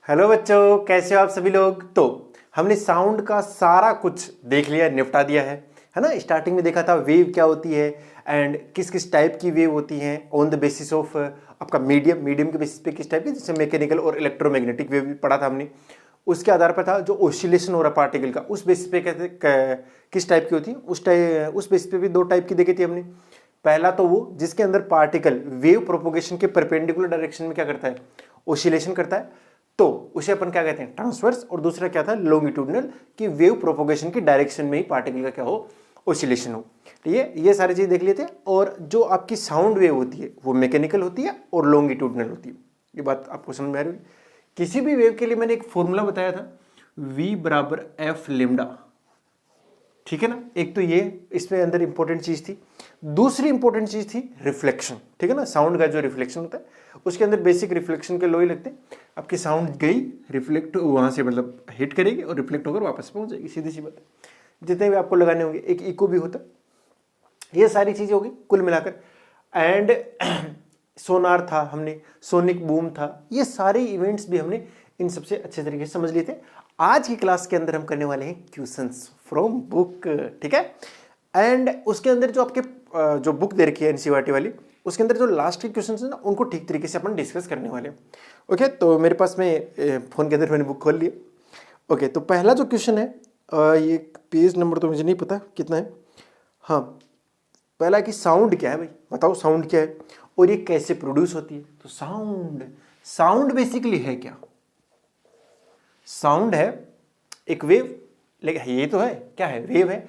Hello बच्चों, कैसे हो आप सभी लोग। तो हमने साउंड का सारा कुछ देख लिया, निपटा दिया है ना। स्टार्टिंग में देखा था वेव क्या होती है एंड किस किस टाइप की वेव होती हैं ऑन द बेसिस ऑफ आपका मीडियम के बेसिस पे किस टाइप की, जैसे मैकेनिकल और इलेक्ट्रोमैग्नेटिक वेव भी पढ़ा था हमने। उसके आधार पर था जो ओसिलेशन हो रहा पार्टिकल का, उस बेसिस पे कहते किस टाइप की होती है, उस बेसिस पे भी दो टाइप की देखी थी हमने। पहला तो वो जिसके अंदर पार्टिकल वेव प्रोपोगेशन के परपेंडिकुलर डायरेक्शन में क्या करता है, ओसिलेशन करता है, तो उसे अपन क्या कहते हैं, ट्रांसवर्स। और दूसरा क्या था, लॉन्गिट्यूडनल, कि वेव प्रोपोगेशन की डायरेक्शन में ही पार्टिकल का क्या हो, ओसिलेशन हो। ठीक है, ये सारी चीज देख लेते हैं। और जो आपकी साउंड वेव होती है वो मैकेनिकल होती है और लॉन्गिट्यूडनल होती है। ये बात आपको समझ में आ रही है। किसी भी वेव के लिए मैंने एक फॉर्मूला बताया था, v बराबर एफ लेमडा। ठीक है ना, एक तो ये इसमें अंदर इंपॉर्टेंट चीज थी। दूसरी इंपॉर्टेंट चीज थी रिफ्लेक्शन। ठीक है ना, साउंड का जो रिफ्लेक्शन होता है उसके अंदर बेसिक रिफ्लेक्शन के लॉ ही लगते हैं। आपकी साउंड गई, रिफ्लेक्ट वहां से मतलब हिट करेगी और रिफ्लेक्ट होकर वापस पहुंच जाएगी, सीधी सी बात है। जितने भी आपको लगाने होंगे, एक इको भी होता है। ये सारी चीजें होगी कुल मिलाकर। एंड सोनार था हमने, सोनिक बूम था, ये सारे इवेंट्स भी हमने इन सबसे अच्छे तरीके से समझ लिए थे। आज की क्लास के अंदर हम करने वाले हैं क्वेश्चंस फ्रॉम बुक। ठीक है, एंड उसके अंदर जो आपके जो बुक दे रखी है एनसीईआरटी वाली, उसके अंदर जो लास्ट के क्वेश्चंस है ना, उनको ठीक तरीके से अपन डिस्कस करने वाले हैं। ओके, तो मेरे पास में फोन के अंदर मैंने बुक खोल लिया। ओके, तो पहला जो क्वेश्चन है, ये पेज नंबर तो मुझे नहीं पता कितना है। हाँ, पहला कि साउंड क्या है भाई, बताओ साउंड क्या है और ये कैसे प्रोड्यूस होती है। तो साउंड बेसिकली है क्या, साउंड है एक वेव। लेकिन ये तो है क्या है, वेव है।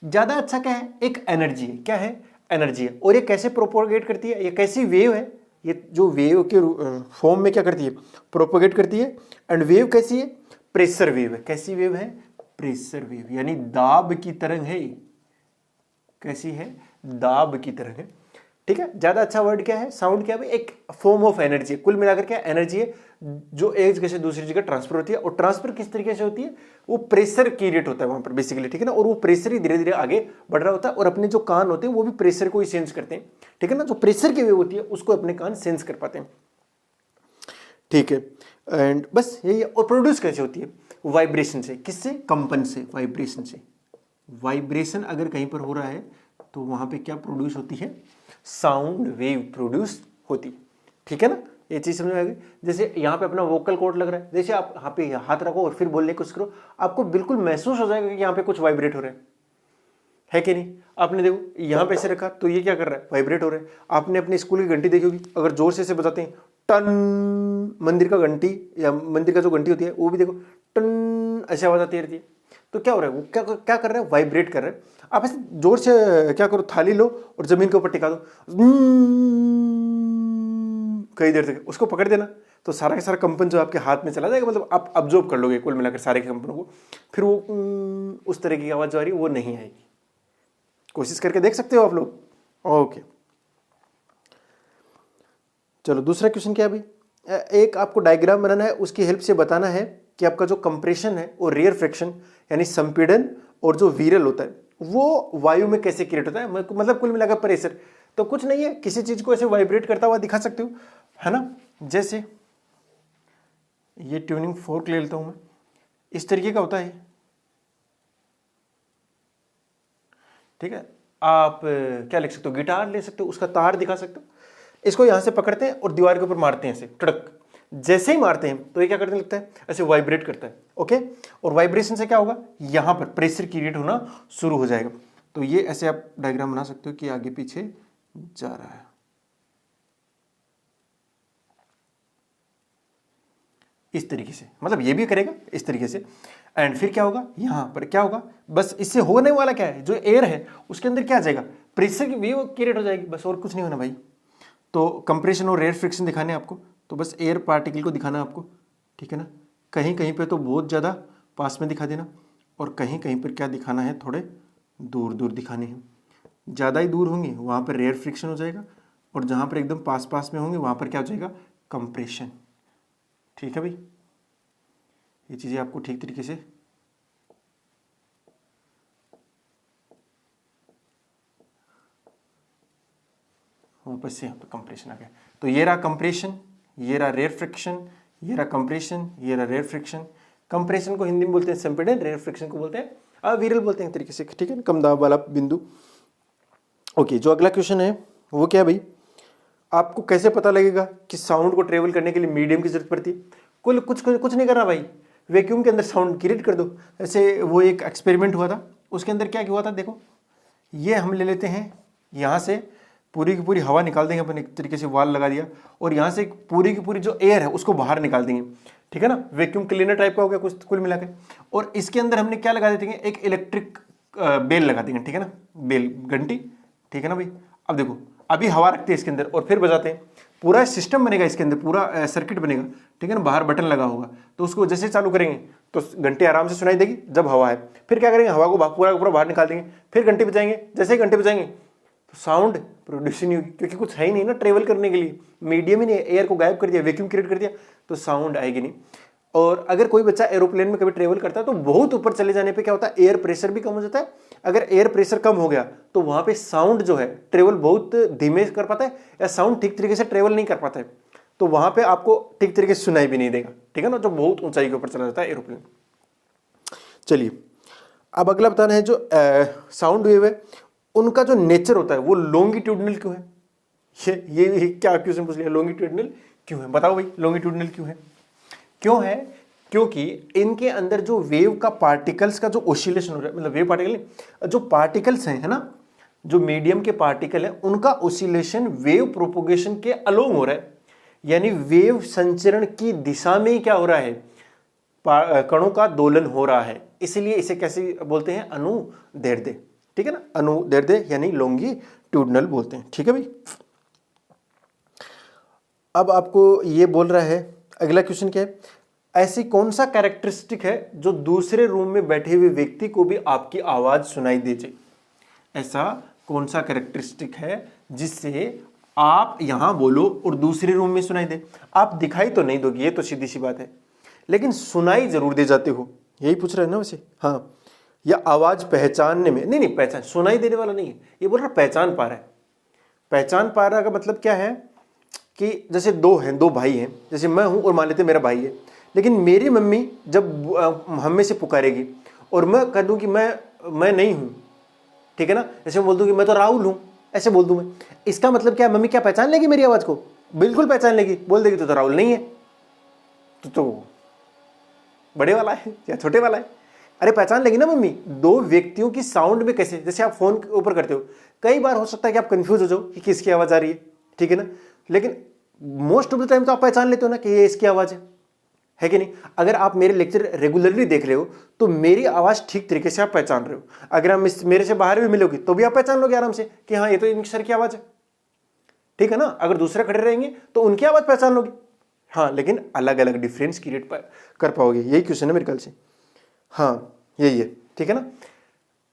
ज्यादा अच्छा क्या है, एक एनर्जी है। क्या है, एनर्जी है। और ये कैसे प्रोपोगेट करती है, ये कैसी वेव है, ये जो वेव के फॉर्म में क्या करती है, प्रोपोगेट करती है। एंड वेव कैसी है, प्रेशर वेव है। कैसी वेव है, प्रेशर वेव, यानी दाब की तरंग है। कैसी है, दाब की तरह है। ठीक है, ज्यादा अच्छा वर्ड क्या है, साउंड क्या है, एक फॉर्म ऑफ एनर्जी है। कुल मिलाकर क्या एनर्जी है, जो एक जगह से दूसरी जगह ट्रांसफर होती है। और ट्रांसफर किस तरीके से होती है, वो प्रेशर क्रिएट होता है वहां पर बेसिकली। ठीक है ना, और वो प्रेशर ही धीरे धीरे आगे बढ़ रहा होता है। और अपने जो कान होते हैं वो भी प्रेशर को ही सेंस करते हैं। ठीक है ना, जो प्रेशर की वेव होती है उसको अपने कान सेंस कर पाते हैं। ठीक है, एंड बस यही है। और प्रोड्यूस कैसे होती है, वाइब्रेशन से। किससे, कंपन से, वाइब्रेशन से। वाइब्रेशन अगर कहीं पर हो रहा है तो वहां पे क्या प्रोड्यूस होती है, साउंड वेव प्रोड्यूस होती है। ठीक है ना, ये चीज समझ में आ गई। जैसे यहाँ पे अपना वोकल कॉर्ड लग रहा है, जैसे आप यहाँ पे हाथ रखो और फिर बोलने की कोशिश करो, आपको बिल्कुल महसूस हो जाएगा कि यहाँ पे कुछ वाइब्रेट हो रहा है कि नहीं। आपने देखो यहाँ पे ऐसे रखा तो ये क्या कर रहा है, वाइब्रेट हो रहा है। आपने अपने स्कूल की घंटी देखी होगी, अगर जोर से बजाते हैं, टन, मंदिर का घंटी या मंदिर का जो घंटी होती है वो भी देखो टन ऐसे आवाज आती रहती है। तो क्या हो रहा है, वो क्या क्या कर रहा है, वाइब्रेट कर रहा है। आप ऐसे जोर से क्या करो, थाली लो और जमीन के ऊपर टिका दो, कई देर तक उसको पकड़ देना, तो सारा का सारा कंपन जो आपके हाथ में चला जाएगा। मतलब आप ऑब्जॉर्व कर लोगे कुल मिलाकर सारे के कंपनों को। फिर वो उस तरह की आवाज जो आ रही है वो नहीं आएगी। कोशिश करके देख सकते हो आप लोग। ओके, चलो दूसरा क्वेश्चन क्या है भाई, एक आपको डायग्राम बनाना है, उसकी हेल्प से बताना है कि आपका जो कंप्रेशन है और रेयर फ्रिक्शन यानी संपीड़न और जो वीरल होता है वो वायु में कैसे क्रिएट होता है। मतलब कुल मिलाकर प्रेशर तो कुछ नहीं है, किसी चीज को ऐसे वाइब्रेट करता हुआ दिखा सकते हो, है ना। जैसे ये ट्यूनिंग फोर्क ले लेता हूं मैं, इस तरीके का होता है। ठीक है, आप क्या लिख सकते हो, गिटार ले सकते हो, उसका तार दिखा सकते हो। इसको यहां से पकड़ते हैं और दीवार के ऊपर मारते हैं ऐसे टड़क। जैसे ही मारते हैं तो ये क्या करने लगता है, ऐसे वाइब्रेट करता है। ओके, और वाइब्रेशन से क्या होगा, यहां पर प्रेशर क्रिएट होना शुरू हो जाएगा। तो ये ऐसे आप डायग्राम बना सकते हो कि आगे पीछे जा रहा है इस तरीके से, मतलब ये भी करेगा इस तरीके से। एंड फिर क्या होगा, यहां पर क्या होगा, बस इससे होने वाला क्या है, जो एयर है उसके अंदर क्या आ जाएगा, प्रेशर की वेव क्रिएट हो जाएगी, बस और कुछ नहीं होना भाई। तो कंप्रेशन और रेयर फ्रिक्शन दिखाने आपको, तो बस एयर पार्टिकल को दिखाना आपको। ठीक है ना, कहीं कहीं पे तो बहुत ज़्यादा पास में दिखा देना, और कहीं कहीं पर क्या दिखाना है, थोड़े दूर दूर दिखाने हैं। ज़्यादा ही दूर होंगे वहाँ पर रेयर फ्रिक्शन हो जाएगा, और जहाँ पर एकदम पास पास में होंगे वहाँ पर क्या हो जाएगा, कंप्रेशन। ठीक है भाई, ये चीज़ें आपको ठीक तरीके से वापस से यहाँ पे कंप्रेशन आ गया। तो ये रहा कंप्रेशन, ये रहा रेयर फ्रिक्शन, ये रहा कंप्रेशन, ये रहा रेयरफ्रिक्शन। कंप्रेशन को हिंदी में बोलते हैं संपीड़न, रेयरफ्रिक्शन को बोलते हैं अविरल बोलते हैं एक तरीके से, ठीक है ना, कम दाब वाला बिंदु। ओके, जो अगला क्वेश्चन है वो क्या है भाई, आपको कैसे पता लगेगा कि साउंड को ट्रेवल करने के लिए मीडियम की जरूरत पड़ती है? कुछ नहीं करना भाई, वैक्यूम के अंदर साउंड क्रिएट कर दो। ऐसे वो एक एक्सपेरिमेंट हुआ था, उसके अंदर क्या हुआ था देखो, ये हम ले लेते हैं यहाँ से पूरी की पूरी हवा निकाल देंगे अपन, एक तरीके से वाल लगा दिया, और यहाँ से पूरी की पूरी जो एयर है उसको बाहर निकाल देंगे, ठीक है ना, वैक्यूम क्लीनर टाइप का हो गया कुछ कुल मिला के। और इसके अंदर हमने क्या लगा देते हैं, एक इलेक्ट्रिक बेल लगा देंगे, ठीक है ना, बेल घंटी, ठीक है ना भाई। अब देखो अभी हवा रखते हैं इसके अंदर और फिर बजाते हैं, पूरा सिस्टम बनेगा इसके अंदर, पूरा सर्किट बनेगा, ठीक है ना, बाहर बटन लगा होगा, तो उसको जैसे चालू करेंगे तो घंटी आराम से सुनाई देगी जब हवा है। फिर क्या करेंगे, हवा को पूरा पूरा बाहर निकाल देंगे, फिर घंटी बजाएंगे, जैसे ही घंटी बजाएंगे तो साउंड प्रोड्यूस नहीं होगी, क्योंकि कुछ है ही नहीं ना ट्रेवल करने के लिए, मीडियम ही नहीं, एयर को गायब कर दिया, वैक्यूम क्रिएट कर दिया, तो साउंड आएगी नहीं। और अगर कोई बच्चा एरोप्लेन में कभी ट्रेवल करता है तो बहुत ऊपर चले जाने पे क्या होता है, एयर प्रेशर भी कम हो जाता है। अगर एयर प्रेशर कम हो गया तो वहां पे साउंड जो है ट्रेवल बहुत धीमे कर पाता है, या साउंड ठीक तरीके से ट्रेवल नहीं कर पाता है, तो वहां पे आपको ठीक तरीके से सुनाई भी नहीं देगा, ठीक है ना, जो बहुत ऊंचाई के ऊपर चला जाता है एरोप्लेन। चलिए अब अगला बताना है, जो साउंड वेव है उनका जो नेचर होता है वो लॉन्गिट्यूडनल क्यों है? ये क्या क्वेश्चन पूछ लिया, लॉन्गिट्यूडनल क्यों है, बताओ भाई लॉन्गिट्यूडनल क्यों है? क्योंकि इनके अंदर जो वेव का पार्टिकल्स का जो ओसिलेशन हो रहा है, मतलब वेव पार्टिकल जो पार्टिकल्स हैं, है ना, जो मीडियम के पार्टिकल है उनका ओसिलेशन वेव प्रोपोगेशन के अलोंग हो रहा है, यानी वेव संचरण की दिशा में क्या हो रहा है, कणों का दोलन हो रहा है, इसलिए इसे कैसे बोलते हैं, अनुदैर्ध्य, ठीक है ना, अनुदैर्ध्य यानी लॉन्गिट्यूडनल बोलते हैं, ठीक है भाई। अब आपको ये बोल रहा है, अगला क्वेश्चन क्या है, ऐसी कौन सा कैरेक्टरिस्टिक है जो दूसरे रूम में बैठे हुए व्यक्ति को भी आपकी आवाज सुनाई दे जाए? ऐसा कौन सा कैरेक्टरिस्टिक है जिससे आप यहां बोलो और दूसरे रूम में सुनाई दे? आप दिखाई तो नहीं दोगे, ये तो सीधी सी बात है, लेकिन सुनाई जरूर दे जाते हो, यही पूछ रहे हैं ना वैसे। हाँ, या आवाज पहचानने में, नहीं पहचान, सुनाई देने वाला नहीं है, ये बोल रहा पहचान पा रहा है। पहचान पा रहा का मतलब क्या है कि जैसे दो भाई हैं, जैसे मैं हूं और मान लेते मेरा भाई है, लेकिन मेरी मम्मी जब हम में से पुकारेगी और मैं कह दूं कि मैं नहीं हूं, ठीक है ना, जैसे मैं बोल दूं कि मैं तो राहुल हूं, ऐसे बोल दूं मैं, इसका मतलब क्या, मम्मी क्या पहचान लेगी मेरी आवाज को? बिल्कुल पहचान लेगी, बोल देगी तो राहुल नहीं है, तो बड़े वाला है या छोटे वाला है, अरे पहचान लेगी ना मम्मी। दो व्यक्तियों की साउंड में कैसे, जैसे आप फोन के ऊपर करते हो, कई बार हो सकता है कि आप कंफ्यूज हो जाओ कि किसकी आवाज आ रही है, ठीक है ना, लेकिन मोस्ट ऑफ द टाइम तो आप पहचान लेते हो ना कि ये इसकी आवाज है कि नहीं। अगर आप मेरे लेक्चर रेगुलरली देख रहे हो तो मेरी आवाज ठीक तरीके से आप पहचान रहे हो। अगर आप मेरे से बाहर भी मिलोगे तो भी आप पहचान लोगे आराम से कि हाँ ये तो इनकी सर की आवाज है, ठीक है ना। अगर दूसरे खड़े रहेंगे तो उनकी आवाज पहचान लोगे, हाँ, लेकिन अलग अलग डिफरेंस क्रिएट कर पाओगे। यही क्वेश्चन है मेरे ख्याल से, हाँ यही है, ठीक है ना।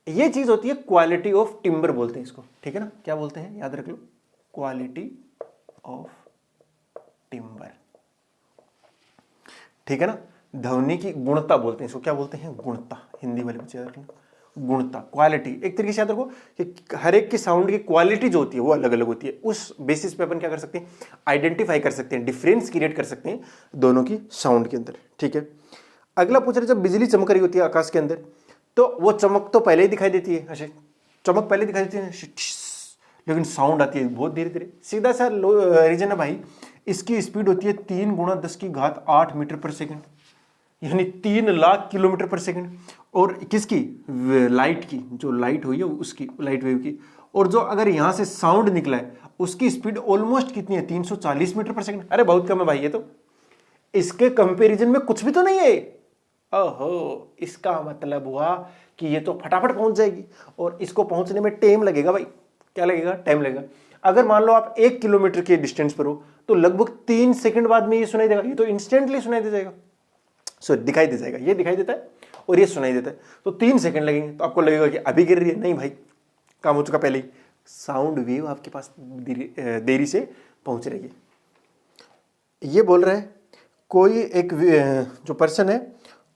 ये चीज होती है क्वालिटी ऑफ टिम्बर बोलते हैं इसको, ठीक है ना। क्या बोलते हैं, याद रख लो, क्वालिटी ऑफ टिम्बर, ठीक है ना। ध्वनि की गुणता बोलते हैं इसको, क्या बोलते हैं, गुणता। हिंदी वाले बच्चे याद रखना, गुणता, क्वालिटी। एक तरीके से याद रखो कि हर एक की साउंड की क्वालिटी जो होती है वो अलग अलग होती है। उस बेसिस पे अपन क्या कर सकते हैं, आइडेंटिफाई कर सकते हैं, डिफरेंस क्रिएट कर सकते हैं दोनों की साउंड के अंदर, ठीक है। अगला पूछ रहे, जब बिजली चमक रही होती है आकाश के अंदर तो वो चमक तो पहले ही दिखाई देती है, अच्छा चमक पहले दिखाई देती है, लेकिन साउंड आती है बहुत धीरे धीरे। सीधा सा रीजन है भाई, इसकी स्पीड होती है 3 × 10⁸ मीटर पर सेकंड, यानी 3 लाख किलोमीटर पर सेकंड। और किसकी, लाइट की, जो लाइट हुई है उसकी, लाइट वेव की। और जो अगर यहां से साउंड निकला है उसकी स्पीड ऑलमोस्ट कितनी है, 340 मीटर पर सेकंड। अरे बहुत कम है भाई ये तो, इसके कंपेरिजन में कुछ भी तो नहीं है। ओहो, इसका मतलब हुआ कि ये तो फटाफट पहुंच जाएगी और इसको पहुंचने में टाइम लगेगा भाई। क्या लगेगा, टाइम लगेगा। अगर मान लो आप 1 किलोमीटर के डिस्टेंस पर हो तो लगभग 3 सेकंड बाद में ये सुनाई देगा, ये तो इंस्टेंटली सुनाई दे जाएगा, सो दिखाई दे जाएगा। ये दिखाई देता है और ये सुनाई देता है, तो 3 सेकंड लगेंगे। तो आपको लगेगा कि अभी गिर रही है, नहीं भाई काम हो चुका पहले ही। साउंड वेव आपके पास देरी से पहुंच रही है। ये बोल रहे हैं कोई एक जो पर्सन है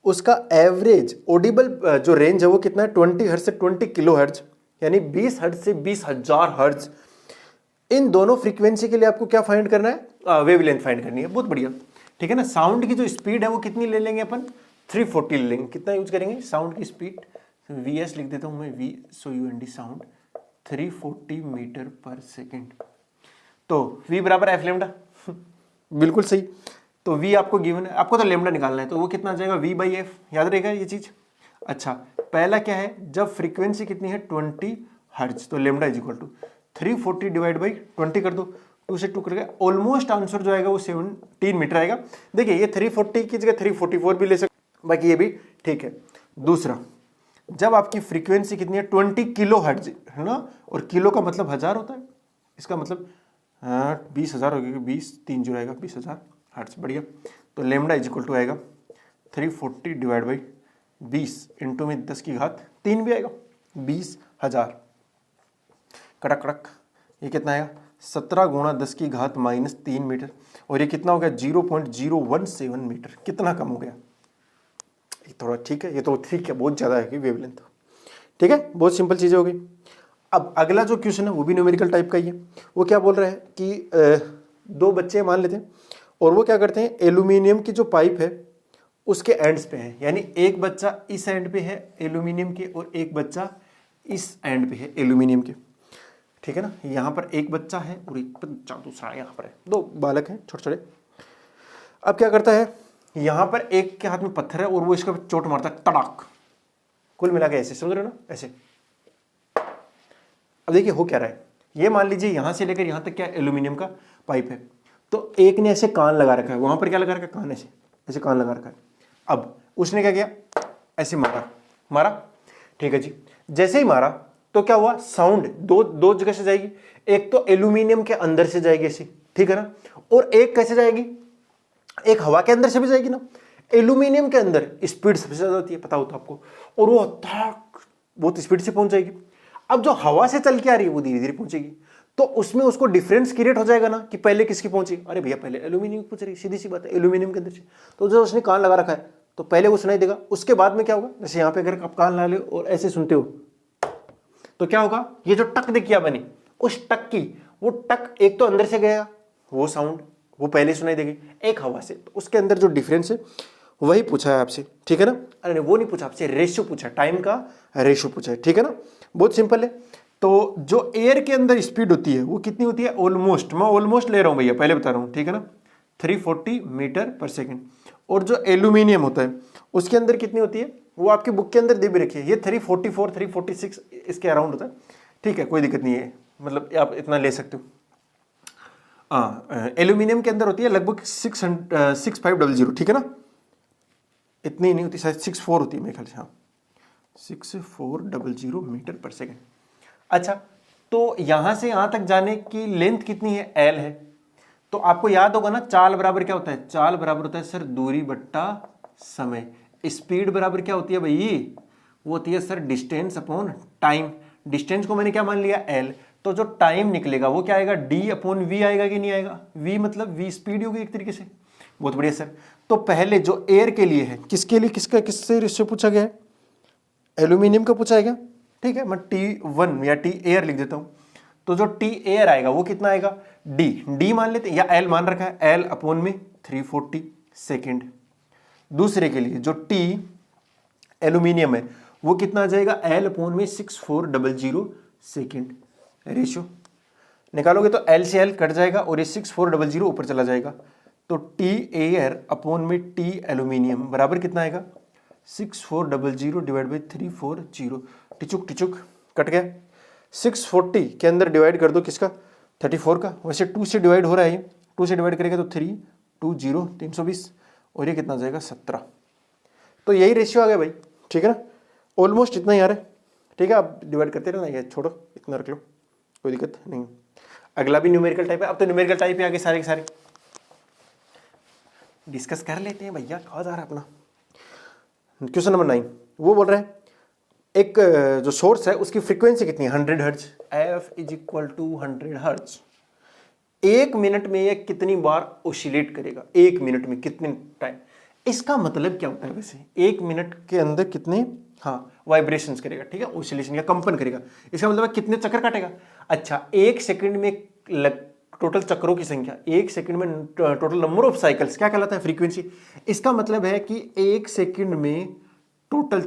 उसका एवरेज ऑडिबल जो रेंज है वो कितना है, 20 हर्ट्ज से 20 किलो हर्ट्ज, यानी 20 हर्ट्ज से 20,000 हर्ट्ज। इन दोनों फ्रीक्वेंसी के लिए आपको क्या फाइंड करना है, वेवलेंथ फाइंड करनी है। बहुत बढ़िया। ठीक है ना। साउंड की जो स्पीड है वो कितनी ले लेंगे अपन, 340 ले लेंगे। कितना यूज करेंगे साउंड की स्पीड, वीएस लिख देता हूं मैं, वी सो यूएनडी साउंड 340 मीटर पर सेकेंड। तो v बराबर एफ लेमडा बिल्कुल सही। तो v आपको गिवन है, आपको तो लेमडा निकालना है, तो वो कितना आ जाएगा v बाई एफ, याद रहेगा ये चीज। अच्छा पहला क्या है, जब फ्रीक्वेंसी कितनी है 20 हर्ट्ज, तो lambda is equal to 340 divide by 20 कर दो, 2 से 2 करके ऑलमोस्ट आंसर जो आएगा वो 17 मीटर आएगा। देखिए ये 340 की जगह 344 भी ले सकते, बाकी ये भी ठीक है। दूसरा, जब आपकी फ्रीक्वेंसी कितनी है 20 किलो हर्ट्ज है ना, और किलो का मतलब 1000 होता है, इसका मतलब 20,000 हो गया, 20 3 जो आएगा 20,000 हर्ट्ज। बढ़िया। तो लेमडा इज इक्वल टू आएगा 340 डिवाइड बाई 20 इंटू में 10 की घात 3 भी आएगा, 20,000। कड़क कड़क, ये कितना आएगा 17 गुणा 10 की घात माइनस 3 मीटर, और ये कितना हो गया 0.017 मीटर। कितना कम हो गया, ये थोड़ा ठीक है, ये तो ठीक है, बहुत ज़्यादा है वेवलेंथ। ठीक है, बहुत सिंपल चीज़ें हो गई। अब अगला जो क्वेश्चन है वो भी न्यूमेरिकल टाइप का ही है। वो क्या बोल रहा है कि 2 बच्चे मान लेते हैं, और वो क्या करते हैं, एल्यूमिनियम की जो पाइप है उसके एंड्स पे है, यानी एक बच्चा इस एंड पे है एल्यूमिनियम के, और एक बच्चा इस एंड पे है एल्यूमिनियम के। ठीक है ना, यहाँ पर एक बच्चा है और एक बच्चा दूसरा यहाँ पर है, 2 बालक हैं छोटे छोटे। अब क्या करता है, यहाँ पर एक के हाथ में पत्थर है और वो इसका चोट मारता है, तड़ाक। कुल मिला के ऐसे, समझ रहे हो ना, ऐसे। अब देखिए हो क्या रहा है, ये मान लीजिए यहाँ से लेकर यहाँ तक क्या एल्यूमिनियम का पाइप है, तो एक ने ऐसे कान लगा रखा है, वहां पर क्या लगा रखा है, कान, ऐसे ऐसे कान लगा रखा है। अब उसने क्या किया, ऐसे मारा मारा, ठीक है जी। जैसे ही मारा तो क्या हुआ, साउंड दो जगह से जाएगी, एक तो एल्यूमिनियम के अंदर से जाएगी ऐसी, ठीक है ना, और एक कैसे जाएगी, एक हवा के अंदर से भी जाएगी ना। एल्यूमिनियम के अंदर स्पीड सबसे ज्यादा होती है, पता होता आपको, और वो बहुत स्पीड से पहुंच जाएगी। अब जो हवा से चल के आ रही है वो धीरे धीरे पहुंचेगी, तो उसमें उसको डिफरेंस क्रिएट हो जाएगा ना, कि पहले किसकी पहुंची, अरे भैया पहले एल्यूमिनियम पूछ रही, सीधी सी बात है, एल्यूमिनियम के अंदर से। तो जो उसने कान लगा रखा है तो पहले वो सुनाई देगा, उसके बाद में क्या होगा, जैसे यहाँ पे अगर आप कान लगा ले और ऐसे सुनते हो तो क्या होगा, ये जो टक दिखिया बनी, उस टक की, वो टक एक तो अंदर से गया वो साउंड, वो पहले सुनाई देगी, एक हवा से, तो उसके अंदर जो डिफरेंस है वही पूछा है आपसे। ठीक है ना, अरे वो नहीं पूछा आपसे, रेशियो पूछा, टाइम का रेशियो पूछा है। ठीक है ना, बहुत सिंपल है। तो जो एयर के अंदर स्पीड होती है वो कितनी होती है, ऑलमोस्ट, मैं ऑलमोस्ट ले रहा हूं भैया, पहले बता रहा हूं, ठीक है ना, 340 मीटर पर सेकेंड। और जो एल्यूमिनियम होता है उसके अंदर कितनी होती है, वो आपकी बुक के अंदर दे भी रखी है, ये 344 346 इसके अराउंड होता है। ठीक है, कोई दिक्कत नहीं है, मतलब आप इतना ले सकते हो। एल्यूमिनियम के अंदर होती है लगभग 6500, ठीक है ना, इतनी नहीं होती, शायद 64 होती है मेरे ख्याल से, हाँ 6400 मीटर पर सेकेंड। अच्छा, तो यहां से यहां तक जाने की लेंथ कितनी है, एल है। तो आपको याद होगा ना, चाल बराबर क्या होता है, चाल बराबर होता है सर दूरी बट्टा समय। स्पीड बराबर क्या होती है भाई, वो होती है sir distance upon time. Distance को मैंने क्या मान लिया, एल, तो जो टाइम निकलेगा वो क्या आएगा, डी अपॉन वी आएगा कि नहीं आएगा, वी मतलब वी स्पीड होगी एक तरीके से। बहुत बढ़िया सर। तो पहले जो एयर के लिए है, किसके लिए, किससे रेशियो पूछा गया है, एल्यूमिनियम का पूछा है क्या, ठीक है, मैं T1 या टी एयर लिख देता हूं। तो जो टी एयर आएगा वो कितना आएगा, डी मान लेते हैं, या एल मान रखा है, एल अपॉन में 340 सेकेंड। दूसरे के लिए जो टी एल्यूमिनियम है वो कितना आ जाएगा, एल अपॉन में 6400 सेकेंड। रेशियो निकालोगे तो एल से एल कट जाएगा और ये 6400 ऊपर चला जाएगा, तो टी एयर अपॉन में टी एल्यूमिनियम बराबर कितना आएगा, 6400 डिवाइड बाई 340। टिचुक टिचुक कट गया, 640 के अंदर डिवाइड कर दो किसका, 34 का। वैसे 2 से डिवाइड हो रहा है, ये 2 से डिवाइड करेगा तो 320 और ये कितना जाएगा 17। तो यही रेशियो आ गया भाई, ठीक है ना, ऑलमोस्ट इतना ही आ रहा है। ठीक है, आप डिवाइड करते रहना, ये छोड़ो, इतना रख लो, कोई दिक्कत नहीं। अगला भी न्यूमेरिकल टाइप है, अब तो न्यूमेरिकल टाइप ही आगे सारे के सारे डिस्कस कर लेते हैं भैया। कहा जा रहा है अपना क्वेश्चन नंबर 9, वो बोल रहा है एक जो सोर्स है उसकी फ्रीक्वेंसी कितनी है, 100 hertz, F is equal to 100 hertz. 1 minute में ये कितनी बार ओसिलेट करेगा, 1 मिनट में कितने टाइम, इसका मतलब क्या होता है वैसे, 1 मिनट के अंदर कितने, हाँ वाइब्रेशंस करेगा, ठीक है, ओसिलेशन या कंपन करेगा, इसका मतलब कितने चक्कर काटेगा। अच्छा, 1 सेकंड में टोटल चक्रों की संख्या, एक सेकंड में टोटल नंबर ऑफ साइकिल्स क्या कहलाता है? फ्रीक्वेंसी। इसका मतलब है कि एक सेकंड में टोटल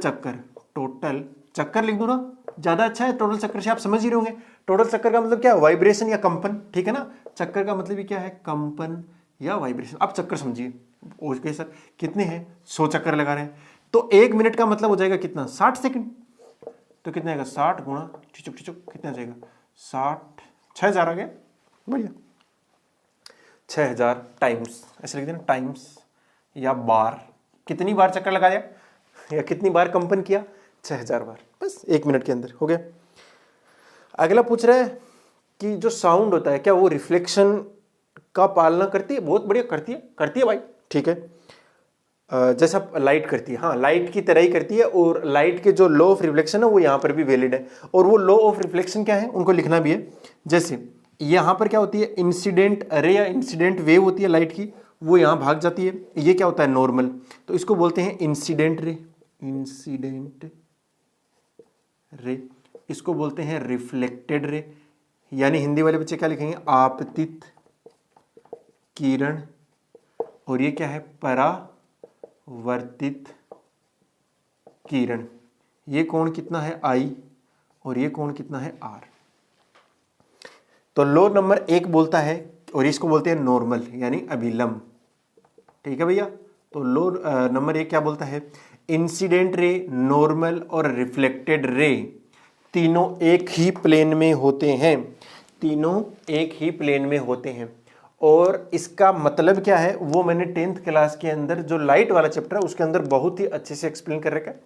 चक्कर लिख दो ना, ज्यादा अच्छा है। टोटल चक्कर से आप समझ ही रहे होंगे, टोटल चक्कर का मतलब क्या है? वाइब्रेशन या कंपन, ठीक है ना। चक्कर का मतलब ही क्या है? कंपन या वाइब्रेशन। आप चक्कर समझिए। ओके सर, कितने हैं? 100 चक्कर लगा रहे हैं, तो 1 मिनट का मतलब हो जाएगा कितना? 60 सेकंड। तो कितना आएगा? 60 गुणा चिचुक कितना आ जाएगा? 60, 6000 आ गया। बढ़िया, 6000 टाइम्स, ऐसे लिख देना, टाइम्स या बार। कितनी बार चक्कर लगाया या कितनी बार कंपन किया? 6000 बार, बस 1 मिनट के अंदर हो गया। अगला पूछ रहा है कि जो साउंड होता है क्या वो रिफ्लेक्शन का पालना करती है? बहुत बढ़िया, करती है भाई, ठीक है। जैसा लाइट करती है, हाँ लाइट की तरह ही करती है। और लाइट के जो लॉ ऑफ रिफ्लेक्शन है वो यहाँ पर भी वैलिड है। और वो लॉ ऑफ रिफ्लेक्शन क्या है उनको लिखना भी है। जैसे यहाँ पर क्या होती है? इंसिडेंट रे या इंसिडेंट वेव होती है लाइट की, वो यहाँ भाग जाती है। ये क्या होता है? नॉर्मल। तो इसको बोलते हैं इंसिडेंट रे। इसको बोलते हैं रिफ्लेक्टेड रे, यानी हिंदी वाले बच्चे क्या लिखेंगे? आपतित किरण। और ये क्या है? परावर्तित किरण। ये कोण कितना है? I, और ये कोण कितना है? R। तो लो नंबर 1 बोलता है, और इसको बोलते हैं नॉर्मल यानी अभिलंब, ठीक है भैया। तो लो नंबर 1 क्या बोलता है? इंसिडेंट रे, नॉर्मल और रिफ्लेक्टेड रे तीनों एक ही प्लेन में होते हैं, तीनों एक ही प्लेन में होते हैं। और इसका मतलब क्या है वो मैंने 10th क्लास के अंदर जो लाइट वाला चैप्टर है उसके अंदर बहुत ही अच्छे से एक्सप्लेन कर रखा है।